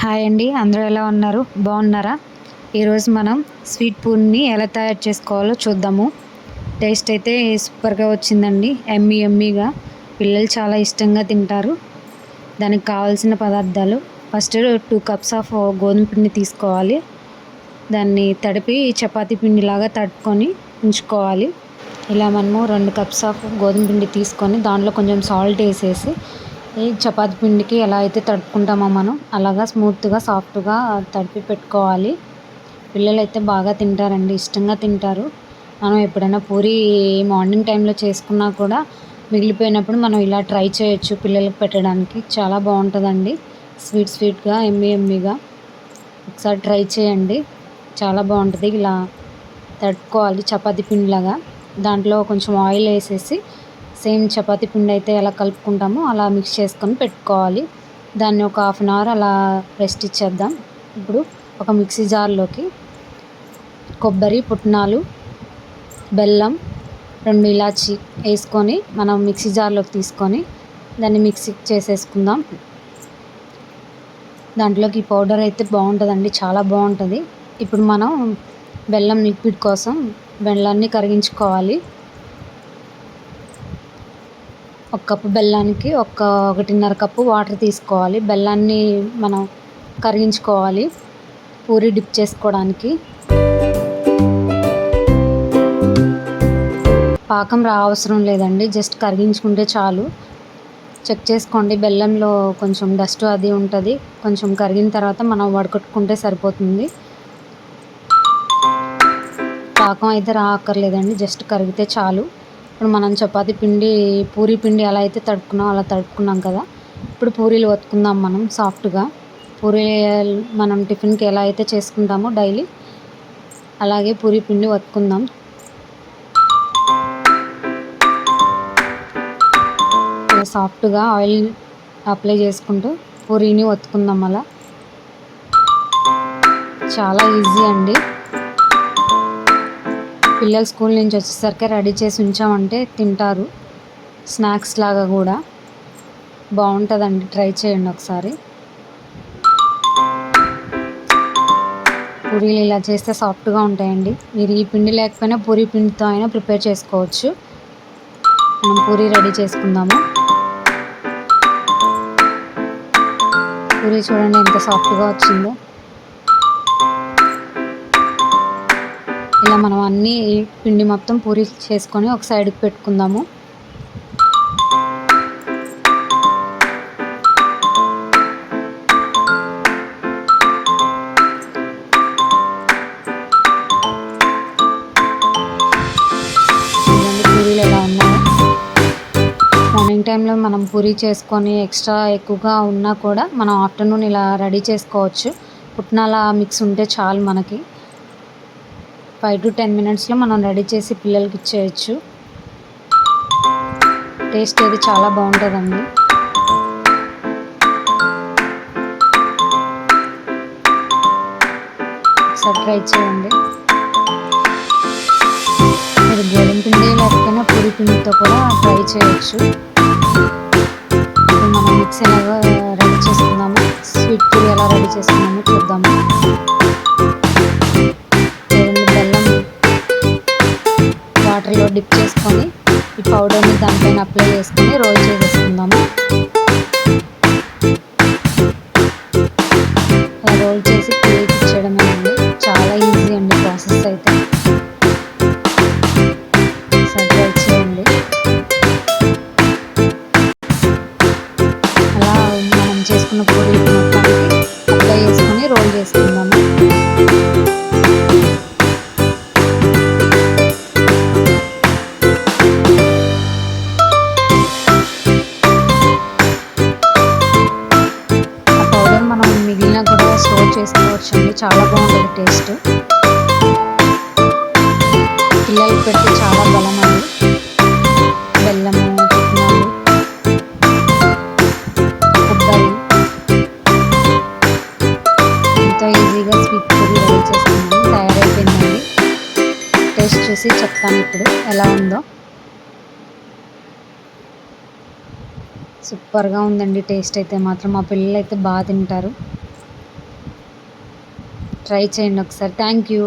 Hi అండి, అందరూ ఎలా ఉన్నారు? బాగున్నారా? ఈరోజు మనం స్వీట్ పూరిని ఎలా తయారు చేసుకోవాలో చూద్దాము. టేస్ట్ అయితే సూపర్గా వచ్చిందండి. ఎమ్మీగా పిల్లలు చాలా ఇష్టంగా తింటారు. దానికి కావాల్సిన పదార్థాలు: ఫస్ట్ 2 కప్స్ ఆఫ్ గోధుమ పిండి తీసుకోవాలి. దాన్ని తడిపి చపాతీ పిండిలాగా తడుపుకొని ఉంచుకోవాలి. ఇలా మనము 2 కప్స్ ఆఫ్ గోధుమ పిండి తీసుకొని దాంట్లో కొంచెం సాల్ట్ వేసేసి ఈ చపాతీ పిండికి ఎలా అయితే తడుపుకుంటామో మనం అలాగా స్మూత్గా సాఫ్ట్గా తడిపి పెట్టుకోవాలి. పిల్లలు అయితే బాగా తింటారండి, ఇష్టంగా తింటారు. మనం ఎప్పుడైనా పూరి మార్నింగ్ టైంలో చేసుకున్నా కూడా మిగిలిపోయినప్పుడు మనం ఇలా ట్రై చేయొచ్చు పిల్లలకు పెట్టడానికి. చాలా బాగుంటుందండి, స్వీట్గా ఎమ్మీగా. ఒకసారి ట్రై చేయండి, చాలా బాగుంటుంది. ఇలా తడుపుకోవాలి చపాతీ పిండిలాగా. దాంట్లో కొంచెం ఆయిల్ వేసేసి సేమ్ చపాతీ పిండి అయితే ఎలా కలుపుకుంటామో అలా మిక్స్ చేసుకొని పెట్టుకోవాలి. దాన్ని ఒక 1/2 అవర్ అలా రెస్ట్ ఇచ్చేద్దాం. ఇప్పుడు ఒక మిక్సీ జార్లోకి కొబ్బరి, పుట్నాలు, బెల్లం, 2 ఇలాచి వేసుకొని మనం మిక్సీ జార్లోకి తీసుకొని దాన్ని మిక్సీ చేసేసుకుందాం. దాంట్లోకి పౌడర్ అయితే బాగుంటుందండి, చాలా బాగుంటుంది. ఇప్పుడు మనం బెల్లం లిక్విడ్ కోసం బెల్లాన్ని కరిగించుకోవాలి. 1 కప్పు బెల్లానికి 1.5 కప్పు వాటర్ తీసుకోవాలి. బెల్లాన్ని మనం కరిగించుకోవాలి పూరి డిప్ చేసుకోవడానికి. పాకం అవసరం లేదండి, జస్ట్ కరిగించుకుంటే చాలు. చెక్ చేసుకోండి, బెల్లంలో కొంచెం డస్ట్ అది ఉంటుంది. కొంచెం కరిగిన తర్వాత మనం వడకట్టుకుంటే సరిపోతుంది. పాకం అయితే రాక్కర్లేదండి, జస్ట్ కరిగితే చాలు. ఇప్పుడు మనం చపాతీ పిండి, పూరీ పిండి ఎలా అయితే తడుపుకున్నామో అలా తడుపుకున్నాం కదా. ఇప్పుడు పూరీలు ఒత్తుకుందాం మనం సాఫ్ట్గా. పూరీలు మనం టిఫిన్కి ఎలా అయితే చేసుకుంటామో డైలీ అలాగే పూరీ పిండి ఒత్తుకుందాం. అలా సాఫ్ట్గా ఆయిల్ అప్లై చేసుకుంటూ పూరీని ఒత్తుకుందాం. అలా చాలా ఈజీ అండి. పిల్లలు స్కూల్ నుంచి వచ్చేసరికి రెడీ చేసి ఉంచామంటే తింటారు. స్నాక్స్ లాగా కూడా బాగుంటుందండి, ట్రై చేయండి ఒకసారి. పూరీలు ఇలా చేస్తే సాఫ్ట్గా ఉంటాయండి. మీరు ఈ పిండి లేకపోయినా పూరీ పిండితో అయినా ప్రిపేర్ చేసుకోవచ్చు. మనం పూరీ రెడీ చేసుకుందాము. పూరీ చూడండి ఎంత సాఫ్ట్గా వచ్చిందో. ఇలా మనం అన్నీ పిండి మొత్తం పూరీ చేసుకొని ఒక సైడ్కి పెట్టుకుందాము. పూరీలు ఎలా ఉన్నాయో. మార్నింగ్ టైంలో మనం పూరీ చేసుకొని ఎక్స్ట్రా ఎక్కువగా ఉన్నా కూడా మనం ఆఫ్టర్నూన్ ఇలా రెడీ చేసుకోవచ్చు. పుట్నాల మిక్స్ ఉంటే చాలు మనకి. 5 to 10 మినిట్స్లో మనం రెడీ చేసి పిల్లలకి ఇచ్చేయచ్చు. టేస్ట్ అయితే చాలా బాగుంటుందండి. ఒకసారి ట్రై చేయండి. మీరు గోధుమ పిండి లేకపోయినా పూరీ పిండితో కూడా ట్రై చేయొచ్చు. ఇప్పుడు మనం మిక్స్ ఎలాగో రెడీ చేసుకుందాము. స్వీట్ పూరీ ఎలా రెడీ చేసుకుందామో చూద్దాము. వాటర్లో డిప్ చేసుకొని ఈ పౌడర్ని దానిపైన అప్లై చేసుకొని రోల్ చేసేసుకుందాము. అలా రోల్ చేసి పూరీకి ఇచ్చేయడమేనండి. చాలా ఈజీ అండి ప్రాసెస్ అయితే. ఒకసారి ట్రై చేయండి. అలా మనం చేసుకున్న పూరీకి మొత్తానికి అప్లై చేసుకొని రోల్ చేసుకుందాము. మిగిలిన కూడా స్టోర్ చేసుకోవచ్చు అండి, చాలా బాగుంటుంది టేస్ట్. పిల్లలకి పెడితే చాలా బలం అండి. బెల్లము, పుట్నాలు, కొబ్బరి, ఎంతో ఈజీగా స్వీట్ పూరీ రెడీ చేసుకున్నాము. తయారైపోయిందండి. టేస్ట్ చూసి చెప్తాను ఇప్పుడు ఎలా ఉందో. సూపర్గా ఉందండి టేస్ట్ అయితే మాత్రం. మా పిల్లలు అయితే బాగా తింటారు. ట్రై చేయండి ఒకసారి. Thank you.